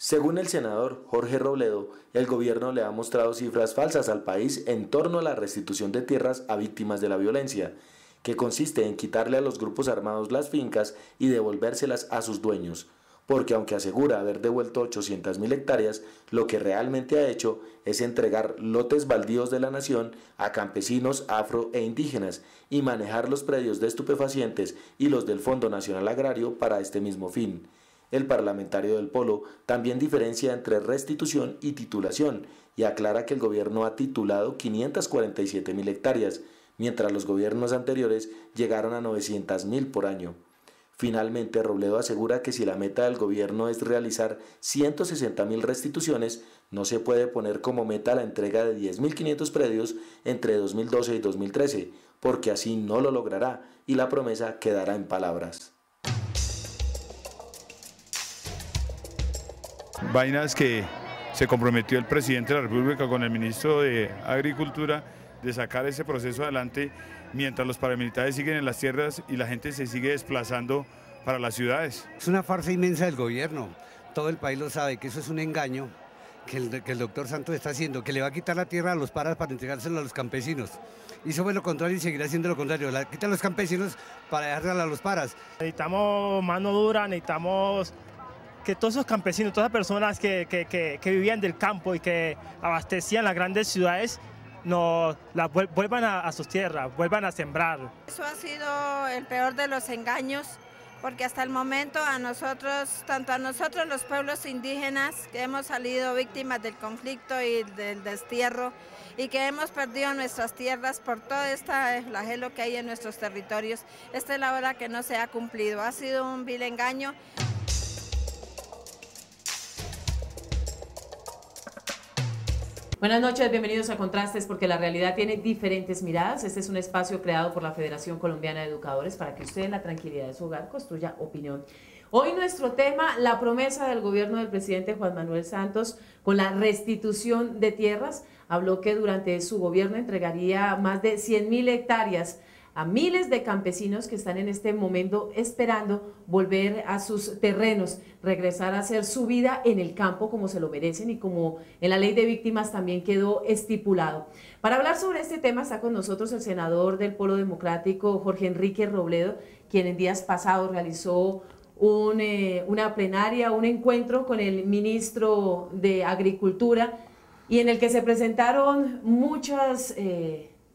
Según el senador Jorge Robledo, el gobierno le ha mostrado cifras falsas al país en torno a la restitución de tierras a víctimas de la violencia, que consiste en quitarle a los grupos armados las fincas y devolvérselas a sus dueños, porque aunque asegura haber devuelto 800.000 hectáreas, lo que realmente ha hecho es entregar lotes baldíos de la nación a campesinos afro e indígenas y manejar los predios de estupefacientes y los del Fondo Nacional Agrario para este mismo fin. El parlamentario del Polo también diferencia entre restitución y titulación y aclara que el gobierno ha titulado 547.000 hectáreas, mientras los gobiernos anteriores llegaron a 900.000 por año. Finalmente, Robledo asegura que si la meta del gobierno es realizar 160.000 restituciones, no se puede poner como meta la entrega de 10.500 predios entre 2012 y 2013, porque así no lo logrará y la promesa quedará en palabras. Vainas que se comprometió el presidente de la República con el ministro de Agricultura de sacar ese proceso adelante mientras los paramilitares siguen en las tierras y la gente se sigue desplazando para las ciudades. Es una farsa inmensa del gobierno, todo el país lo sabe, que eso es un engaño que el doctor Santos está haciendo, que le va a quitar la tierra a los paras para entregársela a los campesinos. Hizo lo contrario y seguirá haciendo lo contrario, la quita a los campesinos para dejársela a los paras. Necesitamos mano dura, necesitamos que todos esos campesinos, todas las personas que vivían del campo y que abastecían las grandes ciudades, vuelvan a sus tierras, vuelvan a sembrar. Eso ha sido el peor de los engaños, porque hasta el momento tanto a nosotros los pueblos indígenas, que hemos salido víctimas del conflicto y del destierro, y que hemos perdido nuestras tierras por todo este flagelo que hay en nuestros territorios, esta es la hora que no se ha cumplido, ha sido un vil engaño. Buenas noches, bienvenidos a Contrastes, porque la realidad tiene diferentes miradas. Este es un espacio creado por la Federación Colombiana de Educadores para que usted en la tranquilidad de su hogar construya opinión. Hoy nuestro tema, la promesa del gobierno del presidente Juan Manuel Santos con la restitución de tierras. Habló que durante su gobierno entregaría más de 100.000 hectáreas a miles de campesinos que están en este momento esperando volver a sus terrenos, regresar a hacer su vida en el campo como se lo merecen y como en la ley de víctimas también quedó estipulado. Para hablar sobre este tema está con nosotros el senador del Polo Democrático, Jorge Enrique Robledo, quien en días pasados realizó una plenaria, un encuentro con el ministro de Agricultura y en el que se presentaron muchas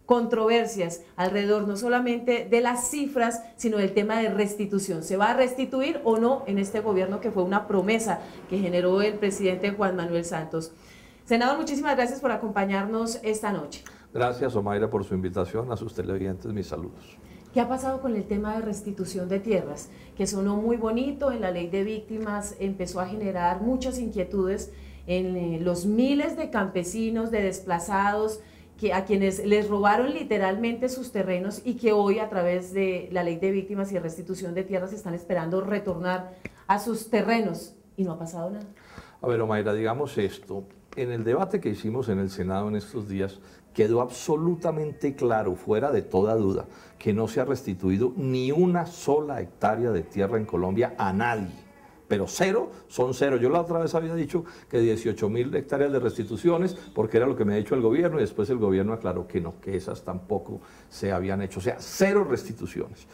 controversias alrededor no solamente de las cifras, sino del tema de restitución. ¿Se va a restituir o no en este gobierno que fue una promesa que generó el presidente Juan Manuel Santos? Senador, muchísimas gracias por acompañarnos esta noche. Gracias, Omaira, por su invitación. A sus televidentes, mis saludos. ¿Qué ha pasado con el tema de restitución de tierras? Que sonó muy bonito en la ley de víctimas, empezó a generar muchas inquietudes en los miles de campesinos, de desplazados, a quienes les robaron literalmente sus terrenos y que hoy a través de la ley de víctimas y restitución de tierras están esperando retornar a sus terrenos y no ha pasado nada. A ver, Omaira, digamos esto, en el debate que hicimos en el Senado en estos días quedó absolutamente claro, fuera de toda duda, que no se ha restituido ni una sola hectárea de tierra en Colombia a nadie. Pero cero, son cero. Yo la otra vez había dicho que 18.000 hectáreas de restituciones, porque era lo que me ha dicho el gobierno, y después el gobierno aclaró que no, que esas tampoco se habían hecho. O sea, cero restituciones.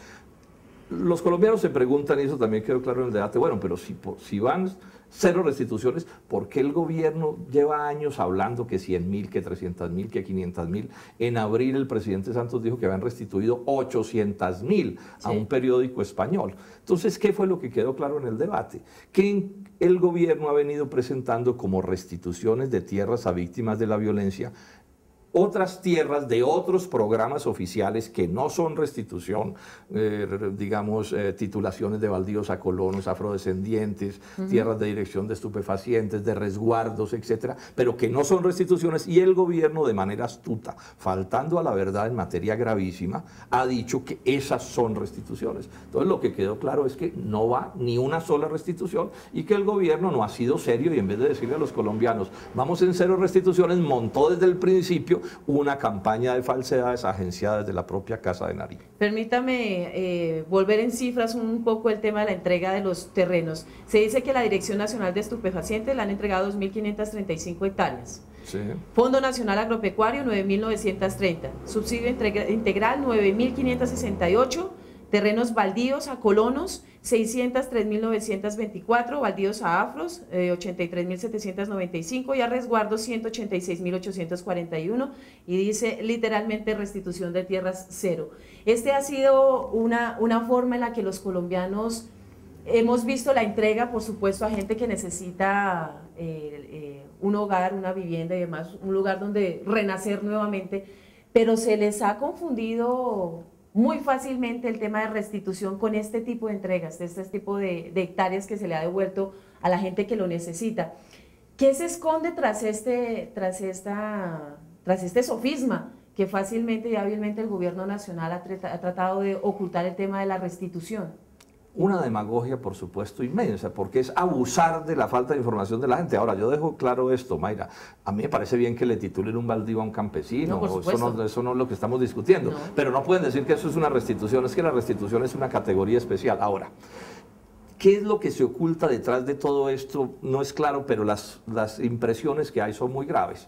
Los colombianos se preguntan, y eso también quedó claro en el debate, bueno, pero si van cero restituciones, ¿por qué el gobierno lleva años hablando que 100.000, que 300.000, que 500.000? En abril el presidente Santos dijo que habían restituido 800.000 a un periódico español. Entonces, ¿qué fue lo que quedó claro en el debate? Que el gobierno ha venido presentando como restituciones de tierras a víctimas de la violencia otras tierras de otros programas oficiales que no son restitución, digamos, titulaciones de baldíos a colonos, afrodescendientes, tierras de dirección de estupefacientes, de resguardos, etcétera, pero que no son restituciones, y el gobierno de manera astuta, faltando a la verdad en materia gravísima, ha dicho que esas son restituciones. Entonces lo que quedó claro es que no va ni una sola restitución y que el gobierno no ha sido serio y en vez de decirle a los colombianos, vamos en cero restituciones, montó desde el principio una campaña de falsedades agenciada desde la propia Casa de Nariño. Permítame volver en cifras un poco el tema de la entrega de los terrenos. Se dice que la Dirección Nacional de Estupefacientes le han entregado 2.535 hectáreas. Sí. Fondo Nacional Agropecuario, 9.930. Subsidio integral, 9.568. Terrenos baldíos a colonos, 603.924, baldíos a afros, 83.795 y a resguardo 186.841 y dice literalmente restitución de tierras cero. Este ha sido una forma en la que los colombianos hemos visto la entrega, por supuesto, a gente que necesita un hogar, una vivienda y demás, un lugar donde renacer nuevamente, pero se les ha confundido muy fácilmente el tema de restitución con este tipo de entregas, este tipo de hectáreas que se le ha devuelto a la gente que lo necesita. ¿Qué se esconde tras este sofisma que fácilmente y hábilmente el gobierno nacional ha tratado de ocultar el tema de la restitución? Una demagogia, por supuesto, inmensa, porque es abusar de la falta de información de la gente. Ahora, yo dejo claro esto, Mayra, a mí me parece bien que le titulen un baldío a un campesino, no, eso no es lo que estamos discutiendo, no. Pero no pueden decir que eso es una restitución, es que la restitución es una categoría especial. Ahora, ¿qué es lo que se oculta detrás de todo esto? No es claro, pero las impresiones que hay son muy graves.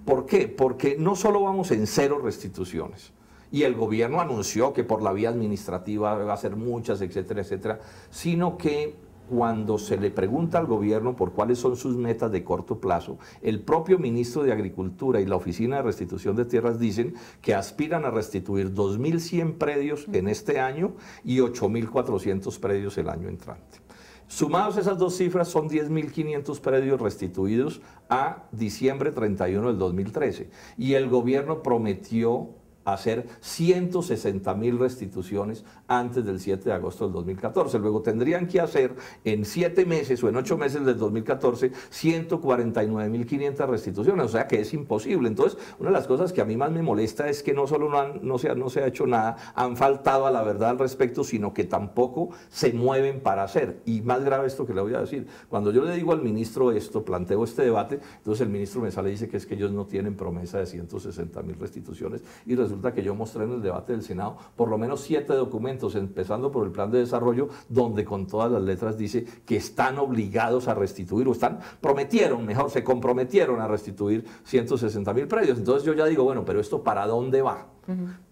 ¿Por qué? Porque no solo vamos en cero restituciones, y el gobierno anunció que por la vía administrativa va a ser muchas, etcétera, etcétera, sino que cuando se le pregunta al gobierno por cuáles son sus metas de corto plazo, el propio ministro de Agricultura y la Oficina de Restitución de Tierras dicen que aspiran a restituir 2.100 predios en este año y 8.400 predios el año entrante. Sumados esas dos cifras son 10.500 predios restituidos a diciembre 31 del 2013 y el gobierno prometió hacer 160.000 restituciones antes del 7 de agosto del 2014. Luego tendrían que hacer en 7 meses o en 8 meses del 2014 149.500 restituciones, o sea que es imposible. Entonces, una de las cosas que a mí más me molesta es que no solo no se ha hecho nada, han faltado a la verdad al respecto, sino que tampoco se mueven para hacer. Y más grave esto que le voy a decir, cuando yo le digo al ministro esto, planteo este debate, entonces el ministro me sale y dice que es que ellos no tienen promesa de 160.000 restituciones y resulta que yo mostré en el debate del Senado por lo menos 7 documentos, empezando por el plan de desarrollo, donde con todas las letras dice que están obligados a restituir, o se comprometieron a restituir 160.000 predios. Entonces yo ya digo, bueno, pero ¿esto para dónde va?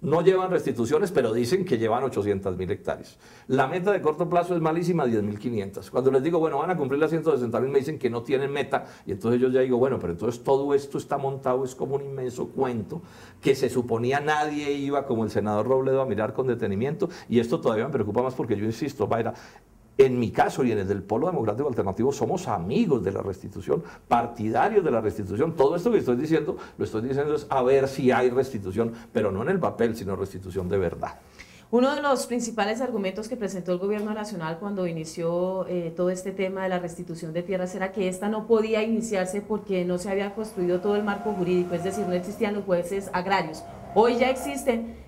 No llevan restituciones, pero dicen que llevan 800.000 hectáreas. La meta de corto plazo es malísima, 10.500. Cuando les digo, bueno, van a cumplir las 160.000, me dicen que no tienen meta, y entonces yo ya digo, bueno, pero entonces todo esto está montado, es como un inmenso cuento, que se suponía nadie iba, como el senador Robledo, a mirar con detenimiento, y esto todavía me preocupa más porque yo insisto, Mayra, en mi caso y en el del Polo Democrático Alternativo somos amigos de la restitución, partidarios de la restitución. Todo esto que estoy diciendo, lo estoy diciendo es a ver si hay restitución, pero no en el papel, sino restitución de verdad. Uno de los principales argumentos que presentó el gobierno nacional cuando inició todo este tema de la restitución de tierras era que esta no podía iniciarse porque no se había construido todo el marco jurídico, es decir, no existían los jueces agrarios. Hoy ya existen.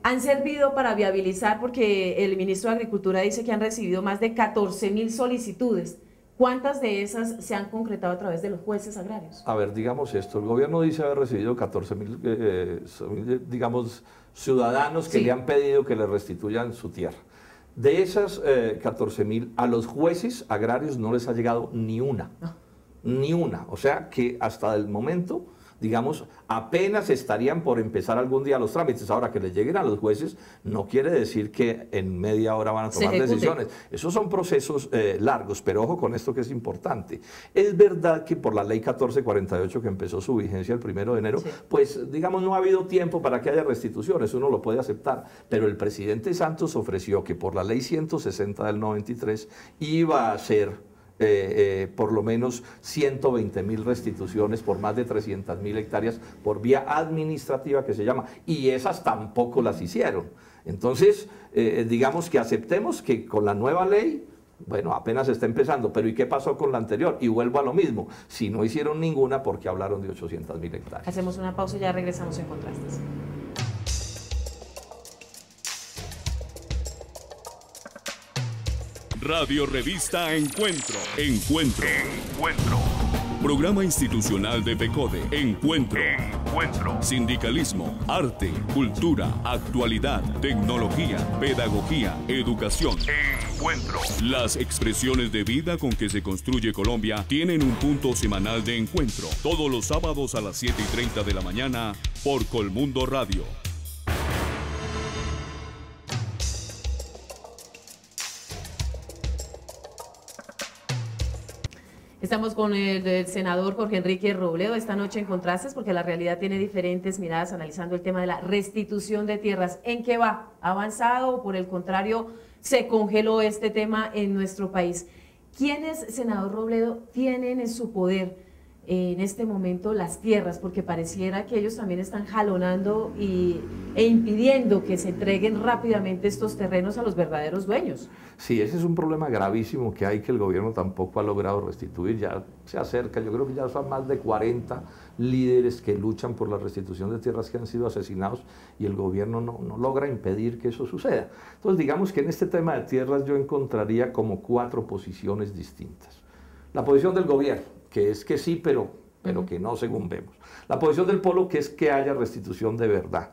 Han servido para viabilizar, porque el ministro de Agricultura dice que han recibido más de 14.000 solicitudes. ¿Cuántas de esas se han concretado a través de los jueces agrarios? A ver, digamos esto, el gobierno dice haber recibido 14.000, digamos, ciudadanos que le han pedido que le restituyan su tierra. De esas 14.000, a los jueces agrarios no les ha llegado ni una, ni una. O sea que hasta el momento, digamos, apenas estarían por empezar algún día los trámites. Ahora, que les lleguen a los jueces no quiere decir que en media hora van a tomar decisiones. Esos son procesos largos, pero ojo con esto que es importante. Es verdad que por la ley 1448, que empezó su vigencia el 1 de enero, pues digamos no ha habido tiempo para que haya restituciones, uno lo puede aceptar, pero el presidente Santos ofreció que por la ley 160 del 93 iba a hacer por lo menos 120.000 restituciones por más de 300.000 hectáreas por vía administrativa, que se llama, y esas tampoco las hicieron. Entonces, digamos que aceptemos que con la nueva ley, bueno, apenas está empezando, pero ¿y qué pasó con la anterior? Y vuelvo a lo mismo, si no hicieron ninguna, ¿por qué hablaron de 800.000 hectáreas? Hacemos una pausa y ya regresamos en Contrastes. Radio Revista Encuentro. Programa institucional de PECODE. Encuentro. Sindicalismo, arte, cultura, actualidad, tecnología, pedagogía, educación. Encuentro. Las expresiones de vida con que se construye Colombia tienen un punto semanal de encuentro. Todos los sábados a las 7:30 de la mañana por Colmundo Radio. Estamos con el senador Jorge Enrique Robledo esta noche en Contrastes, porque la realidad tiene diferentes miradas analizando el tema de la restitución de tierras. ¿En qué va? ¿Ha avanzado o por el contrario se congeló este tema en nuestro país? ¿Quiénes, senador Robledo, tienen en su poder en este momento las tierras? Porque pareciera que ellos también están jalonando e impidiendo que se entreguen rápidamente estos terrenos a los verdaderos dueños. Sí, ese es un problema gravísimo que hay, que el gobierno tampoco ha logrado restituir. Ya se acerca, yo creo que ya son más de 40 líderes que luchan por la restitución de tierras que han sido asesinados y el gobierno no logra impedir que eso suceda. Entonces, digamos que en este tema de tierras yo encontraría como 4 posiciones distintas. La posición del gobierno, que es que sí, pero que no, según vemos. La posición del polo, que es que haya restitución de verdad.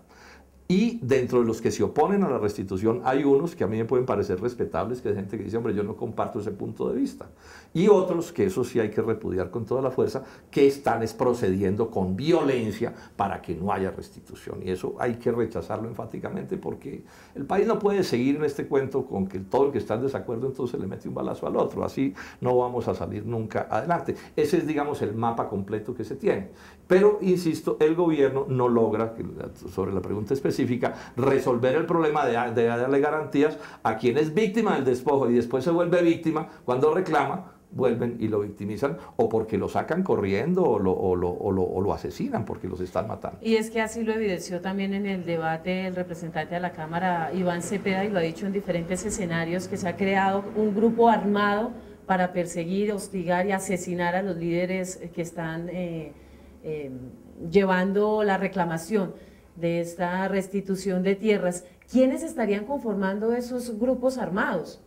Y dentro de los que se oponen a la restitución hay unos que a mí me pueden parecer respetables, que hay gente que dice, hombre, yo no comparto ese punto de vista. Y otros, que eso sí hay que repudiar con toda la fuerza, que están procediendo con violencia para que no haya restitución. Y eso hay que rechazarlo enfáticamente, porque el país no puede seguir en este cuento con que todo el que está en desacuerdo entonces le mete un balazo al otro. Así no vamos a salir nunca adelante. Ese es, digamos, el mapa completo que se tiene. Pero, insisto, el gobierno no logra, sobre la pregunta específica, resolver el problema de darle garantías a quien es víctima del despojo y después se vuelve víctima cuando reclama, vuelven y lo victimizan, o porque lo sacan corriendo o lo asesinan porque los están matando. Y es que así lo evidenció también en el debate el representante de la Cámara, Iván Cepeda, y lo ha dicho en diferentes escenarios, que se ha creado un grupo armado para perseguir, hostigar y asesinar a los líderes que están llevando la reclamación de esta restitución de tierras. ¿Quiénes estarían conformando esos grupos armados?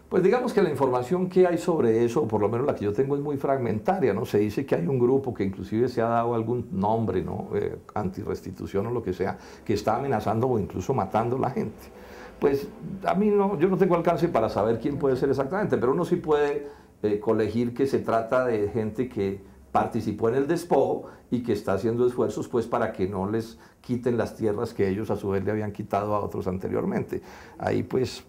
Pues digamos que la información que hay sobre eso, o por lo menos la que yo tengo, es muy fragmentaria, ¿no? Se dice que hay un grupo que inclusive se ha dado algún nombre, ¿no? Antirrestitución o lo que sea, que está amenazando o incluso matando a la gente. Pues a mí yo no tengo alcance para saber quién puede ser exactamente, pero uno sí puede colegir que se trata de gente que participó en el despojo y que está haciendo esfuerzos pues para que no les quiten las tierras que ellos a su vez le habían quitado a otros anteriormente. Ahí pues,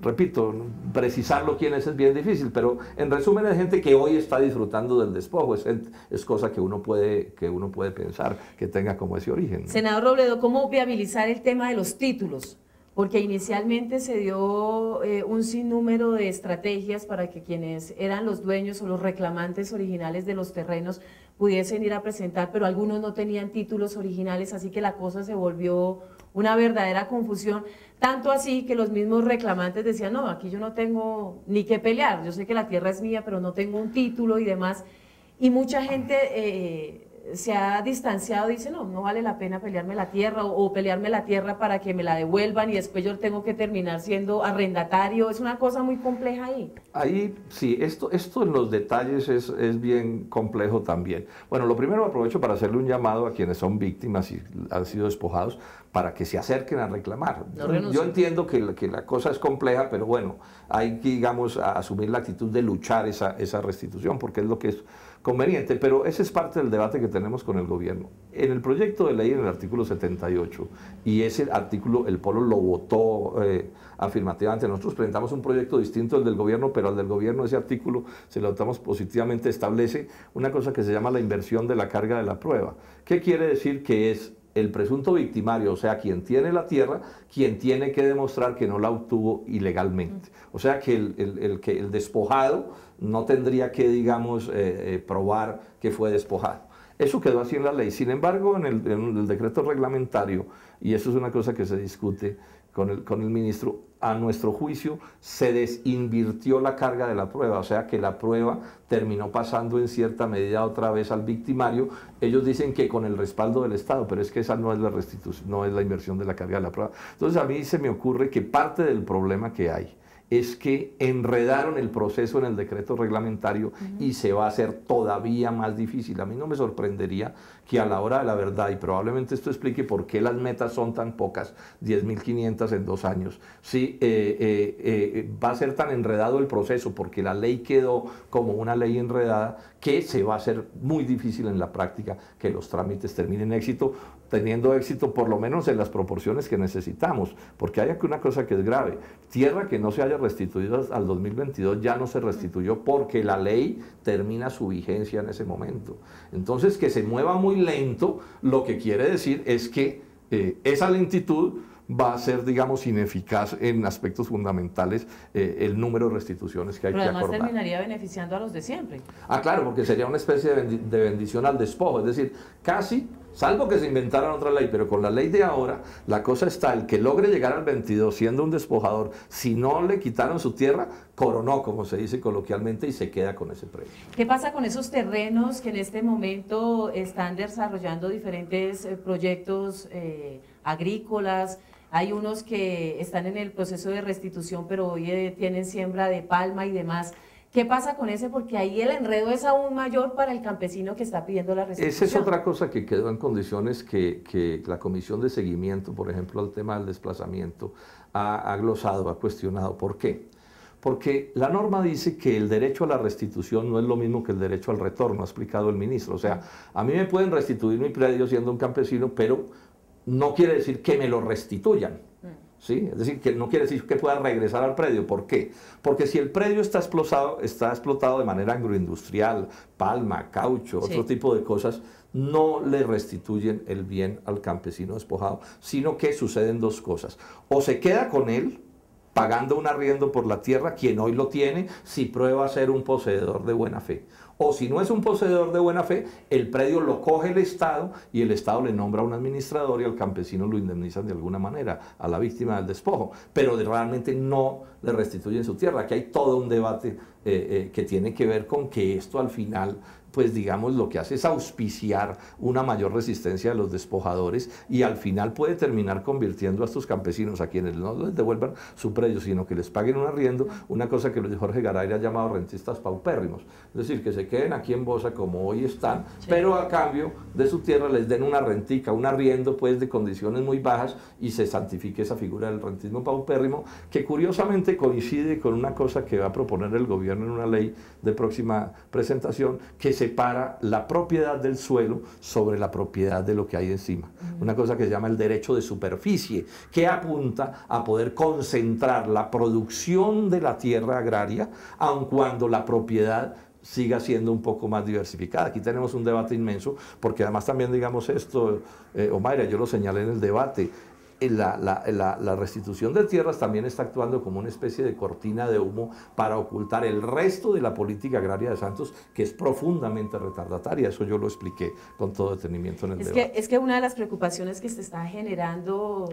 repito, precisarlo quién es bien difícil, pero en resumen es gente que hoy está disfrutando del despojo, es cosa que uno puede pensar que tenga como ese origen, ¿no? Senador Robledo, ¿cómo viabilizar el tema de los títulos? Porque inicialmente se dio un sinnúmero de estrategias para que quienes eran los dueños o los reclamantes originales de los terrenos pudiesen ir a presentar, pero algunos no tenían títulos originales, así que la cosa se volvió una verdadera confusión, tanto así que los mismos reclamantes decían, no, aquí yo no tengo ni que pelear, yo sé que la tierra es mía, pero no tengo un título y demás, y mucha gente se ha distanciado, dice, no vale la pena pelearme la tierra o pelearme la tierra para que me la devuelvan y después yo tengo que terminar siendo arrendatario. Es una cosa muy compleja ahí. Ahí sí, esto en los detalles es bien complejo también. Bueno, lo primero aprovecho para hacerle un llamado a quienes son víctimas y han sido despojados para que se acerquen a reclamar. Yo entiendo que la cosa es compleja, pero bueno, hay que, digamos, asumir la actitud de luchar esa restitución, porque es lo que es conveniente, pero ese es parte del debate que tenemos con el gobierno. En el proyecto de ley, en el artículo 78, y ese artículo el Polo lo votó afirmativamente, nosotros presentamos un proyecto distinto al del gobierno, pero al del gobierno ese artículo, se lo votamos positivamente, establece una cosa que se llama la inversión de la carga de la prueba. ¿Qué quiere decir? Que es el presunto victimario, o sea, quien tiene la tierra, quien tiene que demostrar que no la obtuvo ilegalmente. O sea, que el despojado no tendría que, digamos, probar que fue despojado. Eso quedó así en la ley. Sin embargo, en el decreto reglamentario, y eso es una cosa que se discute con el ministro, a nuestro juicio se desinvirtió la carga de la prueba, o sea que la prueba terminó pasando en cierta medida otra vez al victimario. Ellos dicen que con el respaldo del Estado, pero es que esa no es la restitución, no es la inversión de la carga de la prueba. Entonces a mí se me ocurre que parte del problema que hay, es que enredaron el proceso en el decreto reglamentario y se va a hacer todavía más difícil. A mí no me sorprendería que a la hora de la verdad, y probablemente esto explique por qué las metas son tan pocas, 10.500 en 2 años, sí, va a ser tan enredado el proceso porque la ley quedó como una ley enredada que se va a hacer muy difícil en la práctica que los trámites terminen teniendo éxito por lo menos en las proporciones que necesitamos, porque hay aquí una cosa que es grave: tierra que no se haya restituido al 2022 ya no se restituyó porque la ley termina su vigencia en ese momento. Entonces, que se mueva muy lento, lo que quiere decir es que esa lentitud va a ser, digamos, ineficaz en aspectos fundamentales el número de restituciones que hay que acordar. Pero además terminaría beneficiando a los de siempre. Ah, claro, porque sería una especie de bendición al despojo, es decir, casi, salvo que se inventaran otra ley, pero con la ley de ahora, la cosa está: el que logre llegar al 22 siendo un despojador, si no le quitaron su tierra, coronó, como se dice coloquialmente, y se queda con ese precio. ¿Qué pasa con esos terrenos que en este momento están desarrollando diferentes proyectos agrícolas? Hay unos que están en el proceso de restitución, pero hoy tienen siembra de palma y demás. ¿Qué pasa con ese? Porque ahí el enredo es aún mayor para el campesino que está pidiendo la restitución. Esa es otra cosa que quedó en condiciones que la Comisión de Seguimiento, por ejemplo, al tema del desplazamiento, ha glosado, ha cuestionado. ¿Por qué? Porque la norma dice que el derecho a la restitución no es lo mismo que el derecho al retorno, ha explicado el ministro. O sea, a mí me pueden restituir mi predio siendo un campesino, pero no quiere decir que me lo restituyan. ¿Sí? Es decir, que no quiere decir que pueda regresar al predio. ¿Por qué? Porque si el predio está explotado de manera agroindustrial, palma, caucho, otro tipo de cosas, no le restituyen el bien al campesino despojado, sino que suceden 2 cosas: o se queda con él pagando un arriendo por la tierra, quien hoy lo tiene, si prueba ser un poseedor de buena fe. O si no es un poseedor de buena fe, el predio lo coge el Estado y el Estado le nombra un administrador y al campesino lo indemnizan de alguna manera, a la víctima del despojo, pero realmente no le restituyen su tierra. Aquí hay todo un debate que tiene que ver con que esto al final, pues digamos, lo que hace es auspiciar una mayor resistencia de los despojadores y al final puede terminar convirtiendo a estos campesinos, a quienes no les devuelvan su predio, sino que les paguen un arriendo, una cosa que Luis Jorge Garay ha llamado rentistas paupérrimos. Es decir, que se queden aquí en Bosa como hoy están, pero a cambio de su tierra les den una rentica, un arriendo pues de condiciones muy bajas, y se santifique esa figura del rentismo paupérrimo, que curiosamente coincide con una cosa que va a proponer el gobierno en una ley de próxima presentación, que separa la propiedad del suelo sobre la propiedad de lo que hay encima. Una cosa que se llama el derecho de superficie, que apunta a poder concentrar la producción de la tierra agraria, aun cuando la propiedad siga siendo un poco más diversificada. Aquí tenemos un debate inmenso, porque además también, digamos esto, Omaira, yo lo señalé en el debate, la restitución de tierras también está actuando como una especie de cortina de humo para ocultar el resto de la política agraria de Santos, que es profundamente retardataria. Eso yo lo expliqué con todo detenimiento en el debate. Es que una de las preocupaciones que se está generando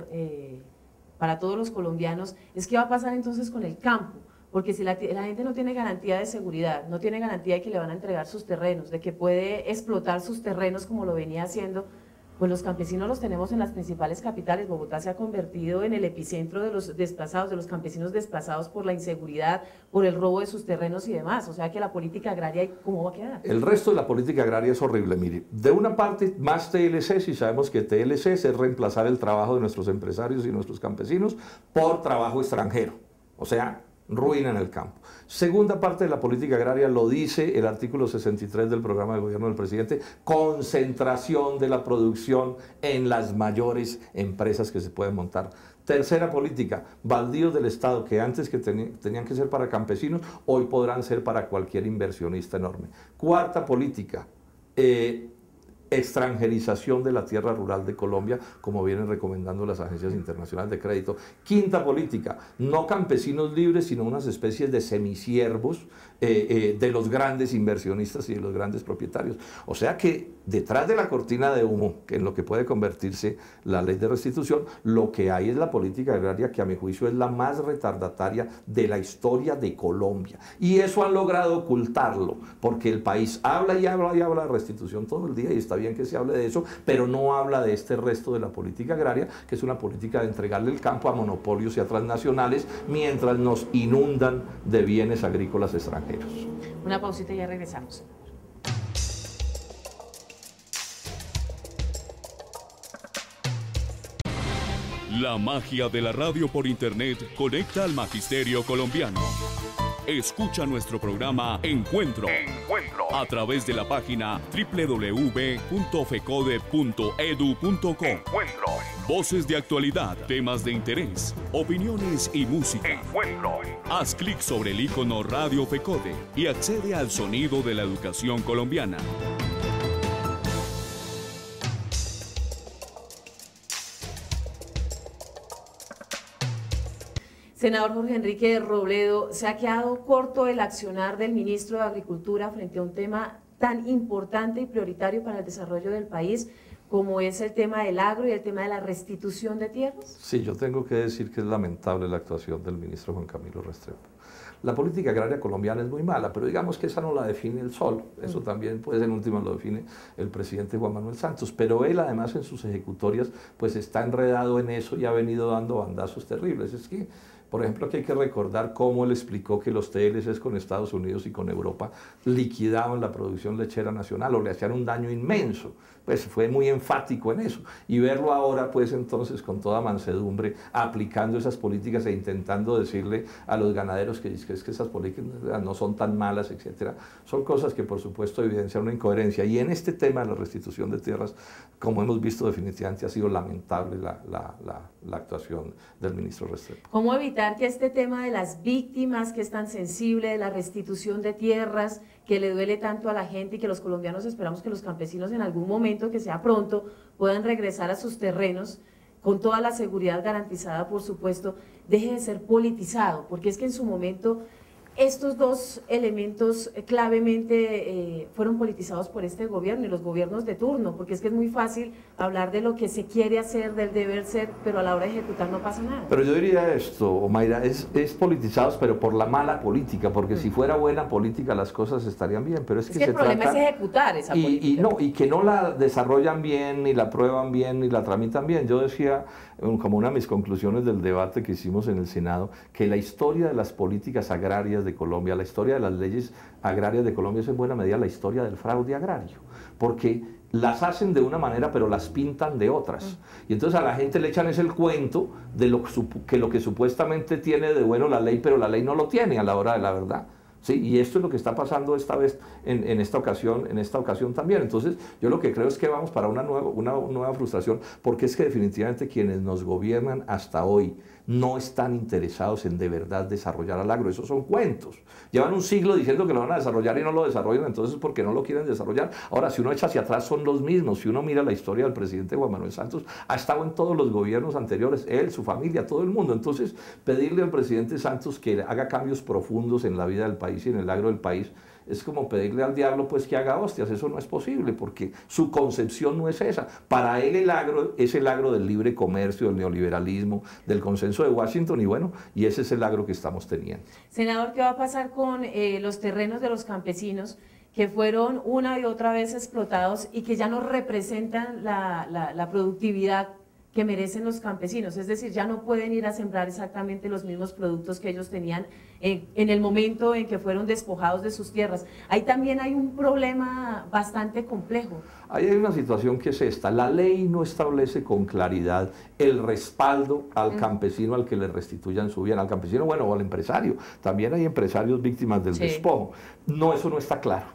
para todos los colombianos es qué va a pasar entonces con el campo. Porque si la gente no tiene garantía de seguridad, no tiene garantía de que le van a entregar sus terrenos, de que puede explotar sus terrenos como lo venía haciendo, pues los campesinos los tenemos en las principales capitales. Bogotá se ha convertido en el epicentro de los desplazados, de los campesinos desplazados por la inseguridad, por el robo de sus terrenos y demás. O sea que la política agraria, ¿cómo va a quedar? El resto de la política agraria es horrible, mire. De una parte, más TLC, si sabemos que TLC es reemplazar el trabajo de nuestros empresarios y nuestros campesinos por trabajo extranjero. O sea, ruina en el campo. Segunda parte de la política agraria, lo dice el artículo 63 del programa de gobierno del presidente: concentración de la producción en las mayores empresas que se pueden montar. Tercera política, baldíos del Estado que antes que tenían que ser para campesinos, hoy podrán ser para cualquier inversionista enorme. Cuarta política, extranjerización de la tierra rural de Colombia, como vienen recomendando las agencias internacionales de crédito. Quinta política, no campesinos libres, sino unas especies de semisiervos de los grandes inversionistas y de los grandes propietarios. O sea que detrás de la cortina de humo, que en lo que puede convertirse la ley de restitución, lo que hay es la política agraria que a mi juicio es la más retardataria de la historia de Colombia. Y eso han logrado ocultarlo, porque el país habla y habla y habla de restitución todo el día y está está bien que se hable de eso, pero no habla de este resto de la política agraria, que es una política de entregarle el campo a monopolios y a transnacionales mientras nos inundan de bienes agrícolas extranjeros. Una pausita y ya regresamos. La magia de la radio por internet conecta al magisterio colombiano. Escucha nuestro programa Encuentro a través de la página www.fecode.edu.co. Voces de actualidad, temas de interés, opiniones y música. Haz clic sobre el icono Radio Fecode y accede al sonido de la educación colombiana. Senador Jorge Enrique Robledo, ¿se ha quedado corto el accionar del ministro de Agricultura frente a un tema tan importante y prioritario para el desarrollo del país como es el tema del agro y el tema de la restitución de tierras? Sí, yo tengo que decir que es lamentable la actuación del ministro Juan Camilo Restrepo. La política agraria colombiana es muy mala, pero digamos que esa no la define él solo. Eso también, pues, en última lo define el presidente Juan Manuel Santos. Pero él, además, en sus ejecutorias, pues está enredado en eso y ha venido dando bandazos terribles. Es que, por ejemplo, aquí hay que recordar cómo él explicó que los TLCs con Estados Unidos y con Europa liquidaban la producción lechera nacional o le hacían un daño inmenso. Pues fue muy enfático en eso. Y verlo ahora, pues entonces, con toda mansedumbre, aplicando esas políticas e intentando decirle a los ganaderos que esas políticas no son tan malas, etcétera, son cosas que, por supuesto, evidencian una incoherencia. Y en este tema de la restitución de tierras, como hemos visto, definitivamente ha sido lamentable la actuación del ministro Restrepo. ¿Cómo evitar que este tema de las víctimas, que es tan sensible, de la restitución de tierras, que le duele tanto a la gente y que los colombianos esperamos que los campesinos en algún momento, que sea pronto, puedan regresar a sus terrenos con toda la seguridad garantizada, por supuesto, deje de ser politizado? Porque es que en su momento estos dos elementos clavemente fueron politizados por este gobierno y los gobiernos de turno, porque es que es muy fácil hablar de lo que se quiere hacer, del deber ser, pero a la hora de ejecutar no pasa nada. Pero yo diría esto, Omaira, es politizados, pero por la mala política, porque si fuera buena política las cosas estarían bien, pero es que el problema es ejecutar esa política. Y que no la desarrollan bien, ni la aprueban bien, ni la tramitan bien. Yo decía, como una de mis conclusiones del debate que hicimos en el Senado, que la historia de las políticas agrarias de Colombia, la historia de las leyes agrarias de Colombia es en buena medida la historia del fraude agrario, porque las hacen de una manera pero las pintan de otras, y entonces a la gente le echan el cuento de lo que supuestamente tiene de bueno la ley, pero la ley no lo tiene a la hora de la verdad. Sí, y esto es lo que está pasando esta vez en esta ocasión también. Entonces, yo lo que creo es que vamos para una nueva frustración, porque es que definitivamente quienes nos gobiernan hasta hoy no están interesados en de verdad desarrollar al agro. Esos son cuentos. Llevan un siglo diciendo que lo van a desarrollar y no lo desarrollan, entonces ¿por qué no lo quieren desarrollar? Ahora, si uno echa hacia atrás, son los mismos. Si uno mira la historia del presidente Juan Manuel Santos, ha estado en todos los gobiernos anteriores, él, su familia, todo el mundo. Entonces, pedirle al presidente Santos que haga cambios profundos en la vida del país y en el agro del país, es como pedirle al diablo pues que haga hostias. Eso no es posible, porque su concepción no es esa. Para él el agro es el agro del libre comercio, del neoliberalismo, del consenso de Washington, y bueno, y ese es el agro que estamos teniendo. Senador, ¿qué va a pasar con los terrenos de los campesinos que fueron una y otra vez explotados y que ya no representan la productividad que merecen los campesinos? Es decir, ya no pueden ir a sembrar exactamente los mismos productos que ellos tenían en el momento en que fueron despojados de sus tierras. Ahí también hay un problema bastante complejo. Ahí hay una situación que es esta: la ley no establece con claridad el respaldo al campesino al que le restituyan su bien, al campesino, bueno, o al empresario. También hay empresarios víctimas del despojo. No, eso no está claro.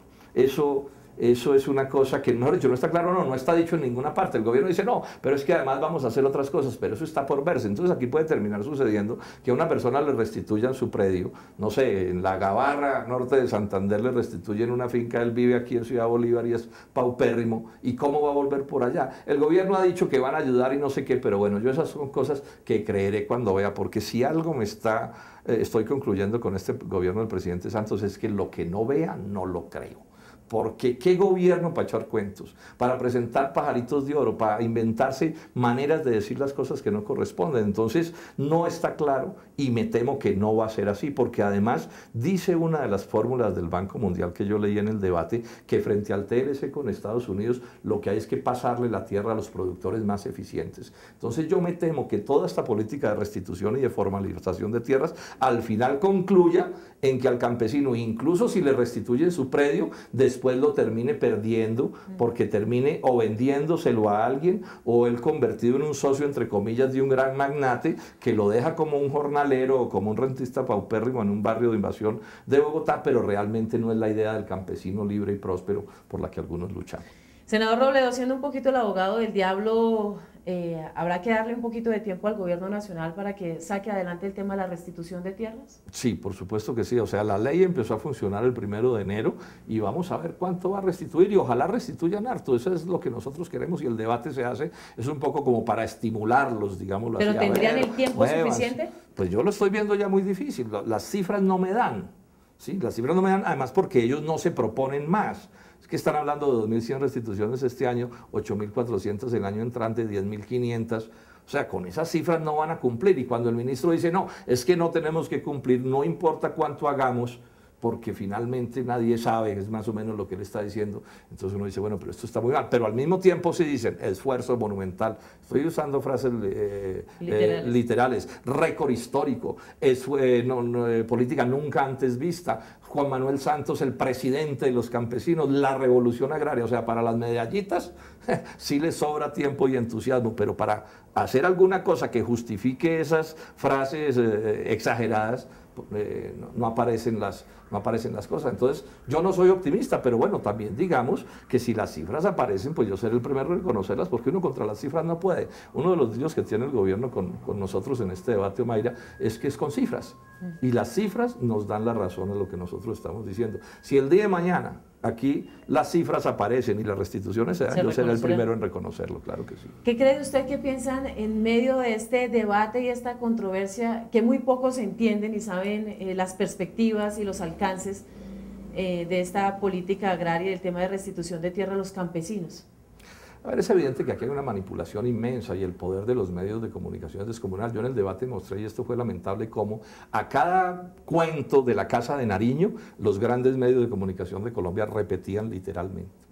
Eso es una cosa que, mejor dicho, no está claro, no está dicho en ninguna parte. El gobierno dice, no, pero es que además vamos a hacer otras cosas, pero eso está por verse. Entonces aquí puede terminar sucediendo que a una persona le restituyan su predio, no sé, en la Gabarra, norte de Santander, le restituyen una finca, él vive aquí en Ciudad Bolívar y es paupérrimo, ¿y cómo va a volver por allá? El gobierno ha dicho que van a ayudar y no sé qué, pero bueno, yo esas son cosas que creeré cuando vea, porque si algo estoy concluyendo con este gobierno del presidente Santos, es que lo que no vea, no lo creo. porque ¿qué gobierno para echar cuentos? Para presentar pajaritos de oro, para inventarse maneras de decir las cosas que no corresponden. Entonces no está claro y me temo que no va a ser así, porque además dice una de las fórmulas del Banco Mundial que yo leí en el debate, que frente al TLC con Estados Unidos lo que hay es que pasarle la tierra a los productores más eficientes. Entonces yo me temo que toda esta política de restitución y de formalización de tierras al final concluya en que al campesino, incluso si le restituyen su predio, después lo termine perdiendo porque termine o vendiéndoselo a alguien o él convertido en un socio, entre comillas, de un gran magnate que lo deja como un jornalero o como un rentista paupérrimo en un barrio de invasión de Bogotá, pero realmente no es la idea del campesino libre y próspero por la que algunos luchan. Senador Robledo, siendo un poquito el abogado del diablo, ¿habrá que darle un poquito de tiempo al gobierno nacional para que saque adelante el tema de la restitución de tierras? Sí, por supuesto que sí. O sea, la ley empezó a funcionar el 1 de enero y vamos a ver cuánto va a restituir y ojalá restituyan harto. Eso es lo que nosotros queremos y el debate se hace, es un poco como para estimularlos, digámoslo así. ¿Pero tendrían el tiempo suficiente? Pues yo lo estoy viendo ya muy difícil. Las cifras no me dan. ¿Sí? Las cifras no me dan, además porque ellos no se proponen más. Es que están hablando de 2.100 restituciones este año, 8.400 el año entrante, 10.500. O sea, con esas cifras no van a cumplir. Y cuando el ministro dice, no, es que no tenemos que cumplir, no importa cuánto hagamos, porque finalmente nadie sabe, es más o menos lo que él está diciendo. Entonces uno dice, bueno, pero esto está muy mal. Pero al mismo tiempo sí dicen, esfuerzo monumental. Estoy usando frases literales. Récord histórico, política nunca antes vista. Juan Manuel Santos, el presidente de los campesinos, la revolución agraria. O sea, para las medallitas sí les sobra tiempo y entusiasmo, pero para hacer alguna cosa que justifique esas frases exageradas, no aparecen las cosas. Entonces, yo no soy optimista, pero bueno, también digamos que si las cifras aparecen, pues yo seré el primero en reconocerlas, porque uno contra las cifras no puede. Uno de los dichos que tiene el gobierno con nosotros en este debate, Omaira, es que es con cifras. Y las cifras nos dan la razón a lo que nosotros estamos diciendo. Si el día de mañana aquí las cifras aparecen y las restituciones se dan, yo seré el primero en reconocerlo, claro que sí. ¿Qué cree usted que piensan en medio de este debate y esta controversia, que muy pocos entienden y saben las perspectivas y los alcances de esta política agraria y del tema de restitución de tierra a los campesinos? A ver, es evidente que aquí hay una manipulación inmensa y el poder de los medios de comunicación es descomunal. Yo en el debate mostré, y esto fue lamentable, cómo a cada cuento de la Casa de Nariño, los grandes medios de comunicación de Colombia repetían literalmente.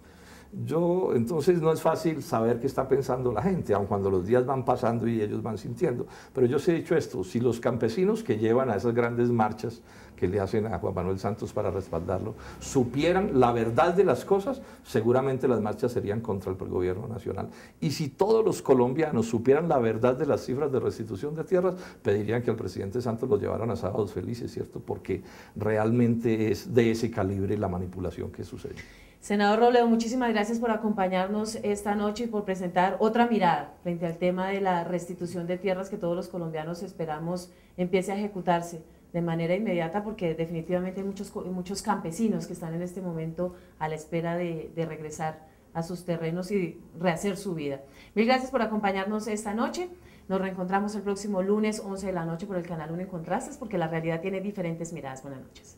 Entonces no es fácil saber qué está pensando la gente, aun cuando los días van pasando y ellos van sintiendo. Pero yo sí he dicho esto, si los campesinos que llevan a esas grandes marchas que le hacen a Juan Manuel Santos para respaldarlo, supieran la verdad de las cosas, seguramente las marchas serían contra el gobierno nacional. Y si todos los colombianos supieran la verdad de las cifras de restitución de tierras, pedirían que al presidente Santos lo llevaran a Sábados Felices, ¿cierto? Porque realmente es de ese calibre la manipulación que sucede. Senador Robledo, muchísimas gracias por acompañarnos esta noche y por presentar otra mirada frente al tema de la restitución de tierras que todos los colombianos esperamos empiece a ejecutarse de manera inmediata, porque definitivamente hay muchos campesinos que están en este momento a la espera de regresar a sus terrenos y rehacer su vida. Mil gracias por acompañarnos esta noche. Nos reencontramos el próximo lunes 11 de la noche por el canal 1 en Contrastes, porque la realidad tiene diferentes miradas. Buenas noches.